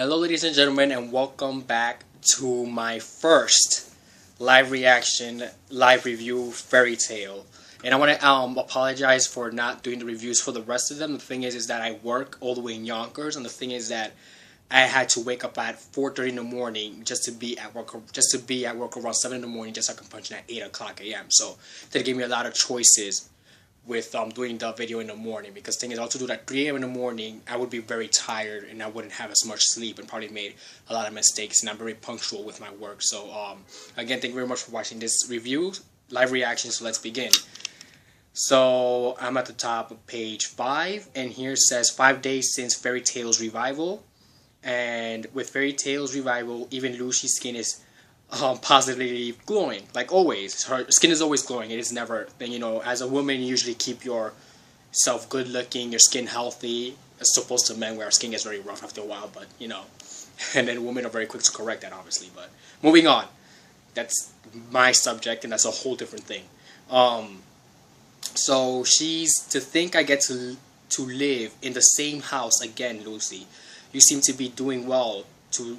Hello, ladies and gentlemen, and welcome back to my first live reaction, live review Fairy Tail. And I want to apologize for not doing the reviews for the rest of them. The thing is that I work all the way in Yonkers, and the thing is that I had to wake up at 4:30 in the morning just to be at work, around 7 in the morning, just so I can punch in at 8 o'clock a.m. So that gave me a lot of choices with doing the video in the morning, because thing is, also do that 3 a.m. in the morning, I would be very tired and I wouldn't have as much sleep and probably made a lot of mistakes, and I'm very punctual with my work. So again, thank you very much for watching this review, live reaction. So let's begin. So I'm at the top of page 5, and here says 5 days since Fairy Tail's revival. And with Fairy Tail's revival, even Lucy's skin is positively glowing, like always. Her skin is always glowing. It is never, as a woman, you usually keep yourself good looking, your skin healthy, as opposed to men where our skin gets very rough after a while, but and then women are very quick to correct that, obviously. But moving on, that's my subject, and that's a whole different thing. So she's to think I get to live in the same house again, Lucy. You seem to be doing well to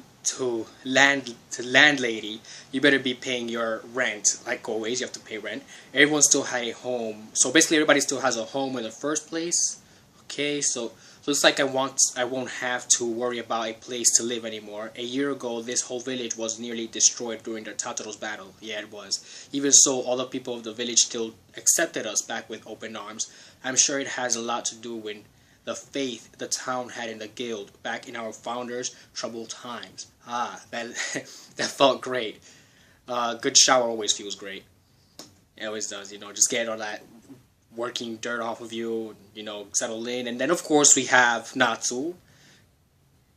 landlady. You better be paying your rent. Like always, you have to pay rent. Everyone still had a home. So basically everybody still has a home in the first place. Okay, so looks like I won't have to worry about a place to live anymore. A year ago, this whole village was nearly destroyed during the Tataros battle. Yeah, it was. Even so, all the people of the village still accepted us back with open arms. I'm sure it has a lot to do with the faith the town had in the guild back in our founders' troubled times. Ah, that that felt great. Good shower always feels great. It always does, just get all that working dirt off of you, settle in. And then of course we have Natsu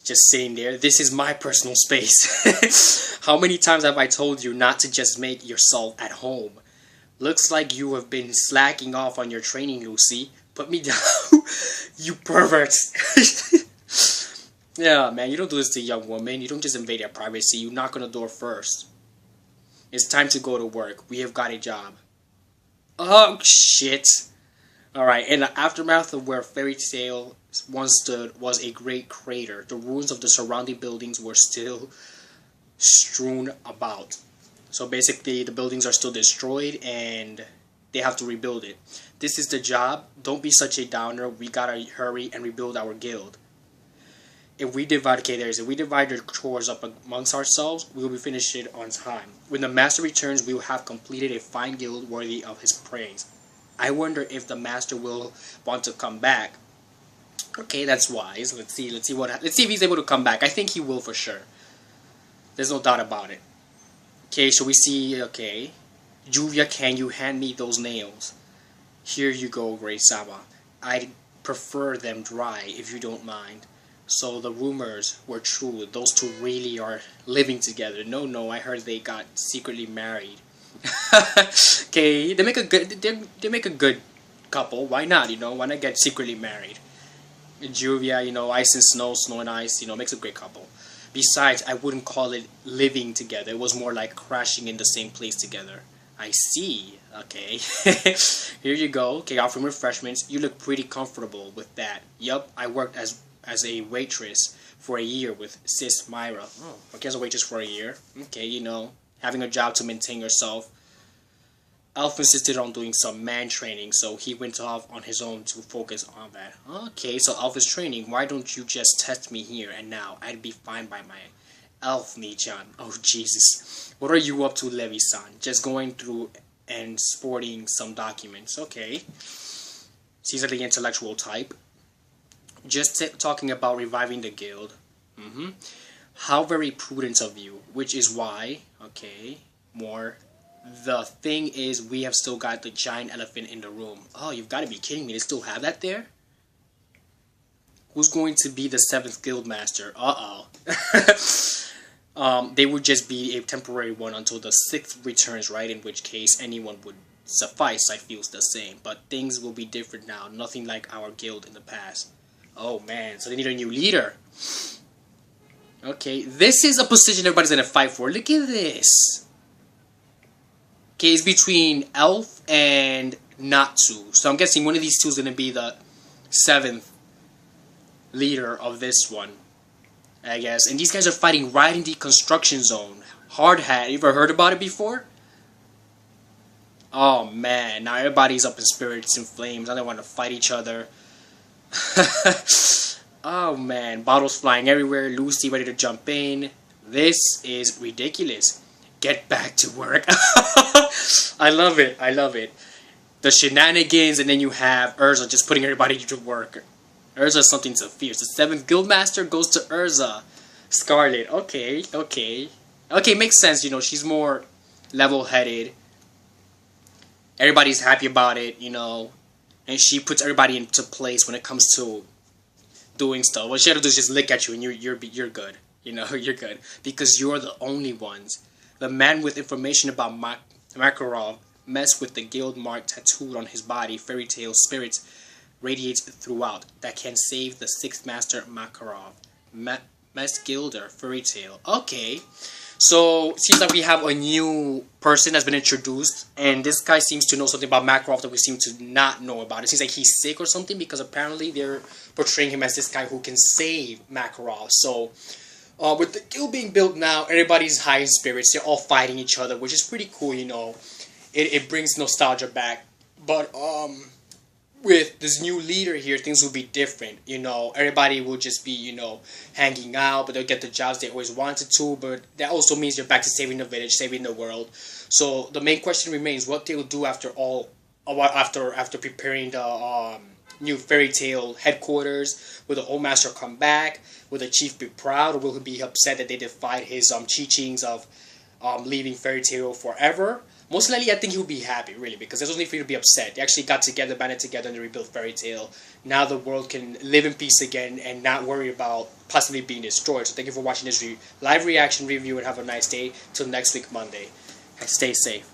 just sitting there. This is my personal space. How many times have I told you not to just make yourself at home? Looks like you have been slacking off on your training, Lucy. Put me down, you perverts. Yeah, man, you don't do this to a young woman. You don't just invade their privacy. You knock on the door first. It's time to go to work. We have got a job. Oh, shit. Alright, in the aftermath of where Fairy Tail once stood was a great crater. The ruins of the surrounding buildings were still strewn about. So basically, the buildings are still destroyed and they have to rebuild it. This is the job. Don't be such a downer. We gotta hurry and rebuild our guild. If we divide the chores up amongst ourselves, we will be finished it on time. When the master returns, we will have completed a fine guild worthy of his praise. I wonder if the master will want to come back. Okay, that's wise. Let's see if he's able to come back. I think he will for sure. There's no doubt about it. Okay, so we see. Okay, Juvia, can you hand me those nails? Here you go, Grey Sama. I'd prefer them dry, if you don't mind. So the rumors were true. Those two really are living together. No, I heard they got secretly married. Okay, they make a good couple. Why not? Why not get secretly married? Juvia, ice and snow, snow and ice. Makes a great couple. Besides, I wouldn't call it living together. It was more like crashing in the same place together. I see. Okay. Here you go. Okay, offering refreshments. You look pretty comfortable with that. Yup, I worked as a waitress for a year with Sis Myra. Oh, okay, as a waitress for a year. Okay, having a job to maintain yourself. Elf insisted on doing some man training, so he went off on his own to focus on that. Okay, so Elf is training. Why don't you just test me here and now? I'd be fine by my Elf, Nichan. Oh, Jesus. What are you up to, Levi-san? Just going through and sporting some documents. Okay. She's the intellectual type. Just talking about reviving the guild. How very prudent of you. Which is why... Okay. More. The thing is, we have still got the giant elephant in the room. Oh, you've got to be kidding me. They still have that there? Who's going to be the 7th guild master? Uh-oh. They would just be a temporary one until the 6th returns, right? In which case, anyone would suffice. I feel the same. But things will be different now. Nothing like our guild in the past. Oh, man. So they need a new leader. Okay. This is a position everybody's going to fight for. Look at this. Okay, it's between Elf and Natsu. So I'm guessing one of these two is going to be the 7th leader of this one. I guess. And these guys are fighting right in the construction zone. Hard Hat. You ever heard about it before? Oh man, now everybody's up in spirits and flames. Now they want to fight each other. Oh man, bottles flying everywhere. Lucy ready to jump in. This is ridiculous. Get back to work. I love it. I love it. The shenanigans, and then you have Urza just putting everybody to work. Urza's something so fierce. The 7th Guildmaster goes to Urza. Scarlet. Okay, okay. Okay, makes sense, you know, she's more level-headed. Everybody's happy about it, you know. And she puts everybody into place when it comes to doing stuff. What she had to do is just look at you and you're good. You know, you're good. Because you're the only ones. The man with information about Makarov messed with the guild mark tattooed on his body. Fairy tale spirits radiates throughout that can save the 6th Master Makarov. Mess Gilder, Fairy Tale. Okay. So, it seems like we have a new person that's been introduced, and this guy seems to know something about Makarov that we seem to not know about. It seems like he's sick or something, because apparently they're portraying him as this guy who can save Makarov. So, with the guild being built now, everybody's high in spirits. They're all fighting each other, which is pretty cool, you know. It brings nostalgia back. But, with this new leader here, things will be different, you know. Everybody will just be, you know, hanging out, but they'll get the jobs they always wanted to, but that also means you're back to saving the village, saving the world. So the main question remains what they will do after preparing the new Fairy Tale headquarters. Will the old master come back? Will the chief be proud, or will he be upset that they defied his teachings of leaving Fairy Tale forever? Most likely, I think he'll be happy, really, because there's no need for you to be upset. They actually got together, banded together, and they rebuilt Fairy Tale. Now the world can live in peace again and not worry about possibly being destroyed. So thank you for watching this live reaction review, and have a nice day. Till next week, Monday. Stay safe.